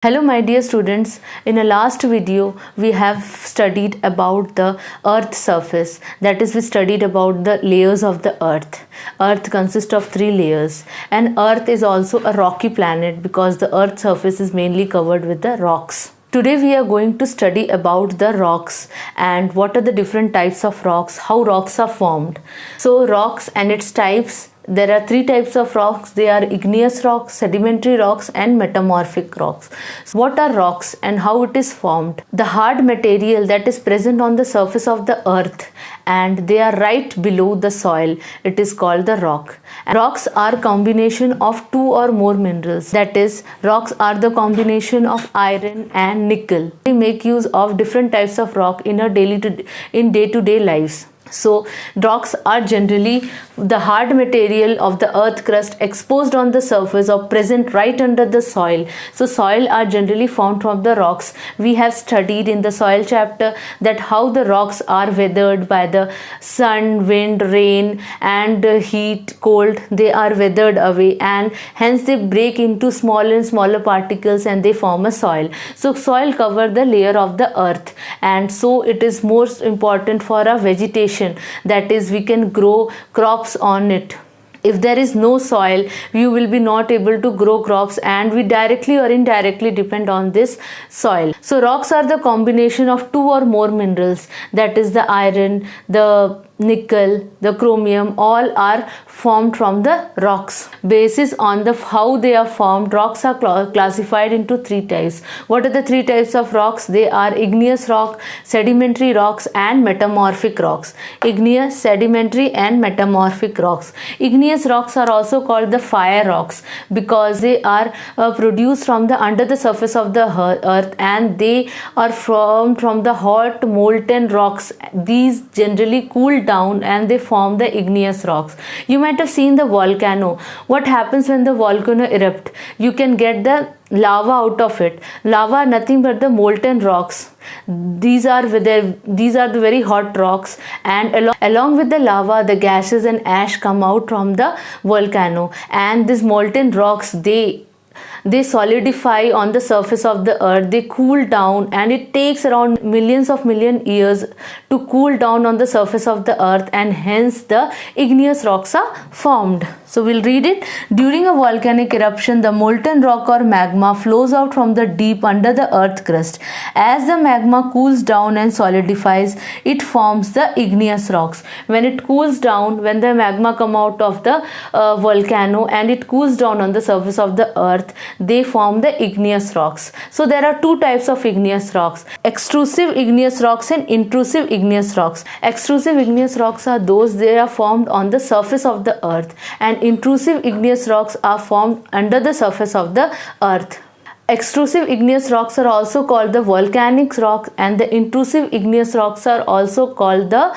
Hello my dear students, in a last video we have studied about the earth surface, that is we studied about the layers of the earth. Earth consists of 3 layers and earth is also a rocky planet because the earth surface is mainly covered with the rocks. Today we are going to study about the rocks and what are the different types of rocks, how rocks are formed. So rocks and its types. There are 3 types of rocks. They are igneous rocks, sedimentary rocks and metamorphic rocks. So what are rocks and how it is formed? The hard material that is present on the surface of the earth and they are right below the soil. It is called the rock. And rocks are combination of 2 or more minerals. That is, rocks are the combination of iron and nickel. We make use of different types of rock in our day-to-day lives. So rocks are generally the hard material of the earth crust exposed on the surface or present right under the soil. So soil are generally formed from the rocks. We have studied in the soil chapter that how the rocks are weathered by the sun, wind, rain and heat, cold. They are weathered away and hence they break into smaller and smaller particles and they form a soil. So soil cover the layer of the earth and so it is most important for a vegetation, that is we can grow crops on it. If there is no soil, you will be not able to grow crops and we directly or indirectly depend on this soil. So rocks are the combination of 2 or more minerals, that is the iron, the nickel, the chromium, all are formed from the rocks. Basis on the how they are formed, rocks are classified into 3 types. What are the 3 types of rocks? They are igneous rock, sedimentary rocks and metamorphic rocks. Igneous, sedimentary and metamorphic rocks. Igneous rocks are also called the fire rocks because they are produced from the under the surface of the earth and they are formed from the hot molten rocks. These generally cool down and they form the igneous rocks. You might have seen the volcano. What happens when the volcano erupts? You can get the lava out of it. Lava are nothing but the molten rocks. These are the very hot rocks and along with the lava the gases and ash come out from the volcano and these molten rocks they solidify on the surface of the earth. They cool down and it takes around millions years to cool down on the surface of the earth and hence the igneous rocks are formed. So we'll read it. During a volcanic eruption, the molten rock or magma flows out from the deep under the earth crust. As the magma cools down and solidifies, it forms the igneous rocks. When it cools down, when the magma come out of the volcano and it cools down on the surface of the earth, they form the igneous rocks. So there are 2 types of igneous rocks: extrusive igneous rocks and intrusive igneous rocks. Extrusive igneous rocks are those they are formed on the surface of the earth and intrusive igneous rocks are formed under the surface of the earth. Extrusive igneous rocks are also called the volcanic rocks and the intrusive igneous rocks are also called the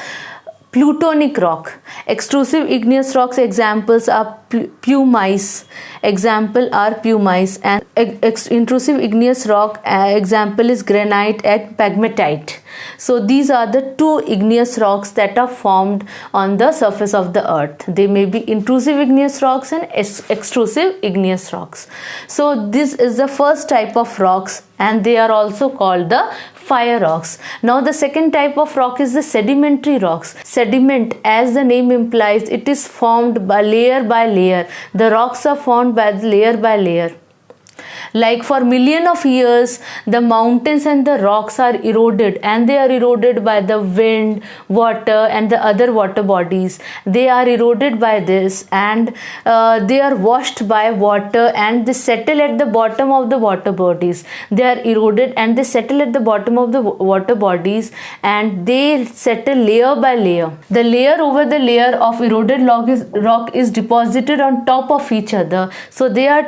plutonic rock. Extrusive igneous rocks examples are pumice. Example are pumice and intrusive igneous rock example is granite and pegmatite. So these are the 2 igneous rocks that are formed on the surface of the earth. They may be intrusive igneous rocks and extrusive igneous rocks. So this is the first type of rocks and they are also called the fire rocks. Now the second type of rock is the sedimentary rocks. Sediment, as the name implies, it is formed by layer. The rocks are formed by layer. Like for millions of years, the mountains and the rocks are eroded and they are eroded by the wind, water and the other water bodies. They are eroded by this and they are washed by water and they settle at the bottom of the water bodies. They are eroded and they settle at the bottom of the water bodies and they settle layer by layer. The layer over the layer of eroded rock is deposited on top of each other. So they are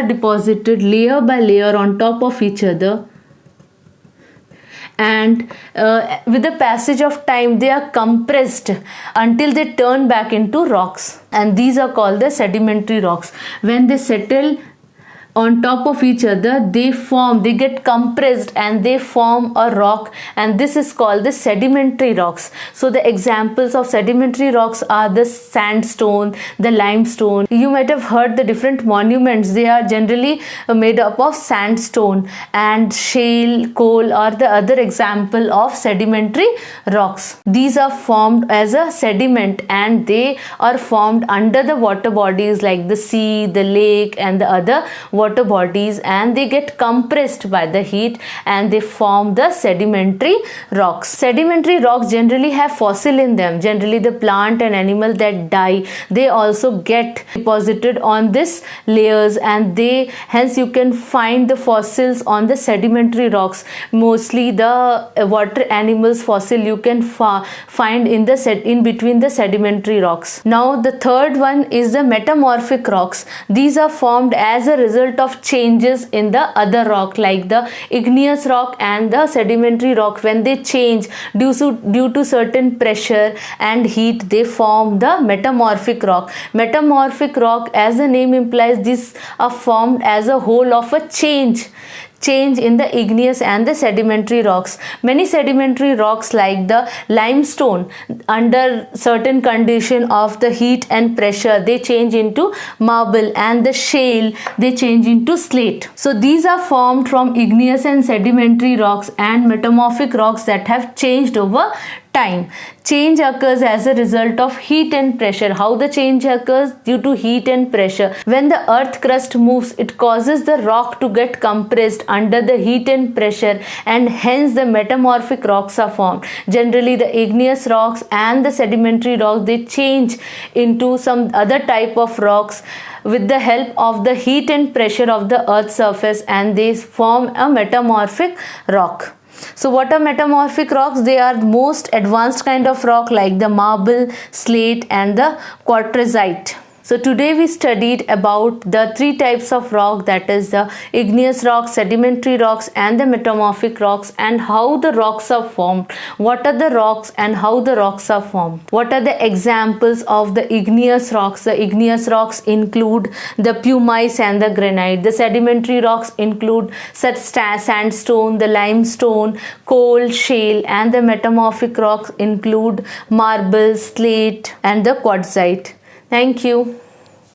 deposited layer by layer on top of each other and with the passage of time they are compressed until they turn back into rocks and these are called the sedimentary rocks. When they settle on top of each other, they get compressed and they form a rock, and this is called the sedimentary rocks. So the examples of sedimentary rocks are the sandstone, the limestone. You might have heard the different monuments, they are generally made up of sandstone, and shale, coal are the other example of sedimentary rocks. These are formed as a sediment and they are formed under the water bodies like the sea, the lake and the other water bodies, and they get compressed by the heat and they form the sedimentary rocks. Sedimentary rocks generally have fossil in them. Generally the plant and animal that die, they also get deposited on this layers, and they hence you can find the fossils on the sedimentary rocks. Mostly the water animals fossil you can find in between the sedimentary rocks. Now the third one is the metamorphic rocks. These are formed as a result of changes in the other rock, like the igneous rock and the sedimentary rock. When they change due to certain pressure and heat, they form the metamorphic rock. Metamorphic rock, as the name implies, these are formed as a whole of a change in the igneous and the sedimentary rocks. Many sedimentary rocks like the limestone, under certain condition of the heat and pressure, they change into marble, and the shale, they change into slate. So these are formed from igneous and sedimentary rocks and metamorphic rocks that have changed over time. Change occurs as a result of heat and pressure. How the change occurs? Due to heat and pressure. When the earth crust moves, it causes the rock to get compressed under the heat and pressure, and hence the metamorphic rocks are formed. Generally the igneous rocks and the sedimentary rocks, they change into some other type of rocks with the help of the heat and pressure of the earth's surface, and they form a metamorphic rock. So what are metamorphic rocks? They are most advanced kind of rock like the marble, slate and the quartzite. So today we studied about the three types of rock, that is the igneous rocks, sedimentary rocks and the metamorphic rocks, and how the rocks are formed. What are the rocks and how the rocks are formed? What are the examples of the igneous rocks? The igneous rocks include the pumice and the granite. The sedimentary rocks include such sandstone, the limestone, coal, shale, and the metamorphic rocks include marble, slate and the quartzite. Thank you.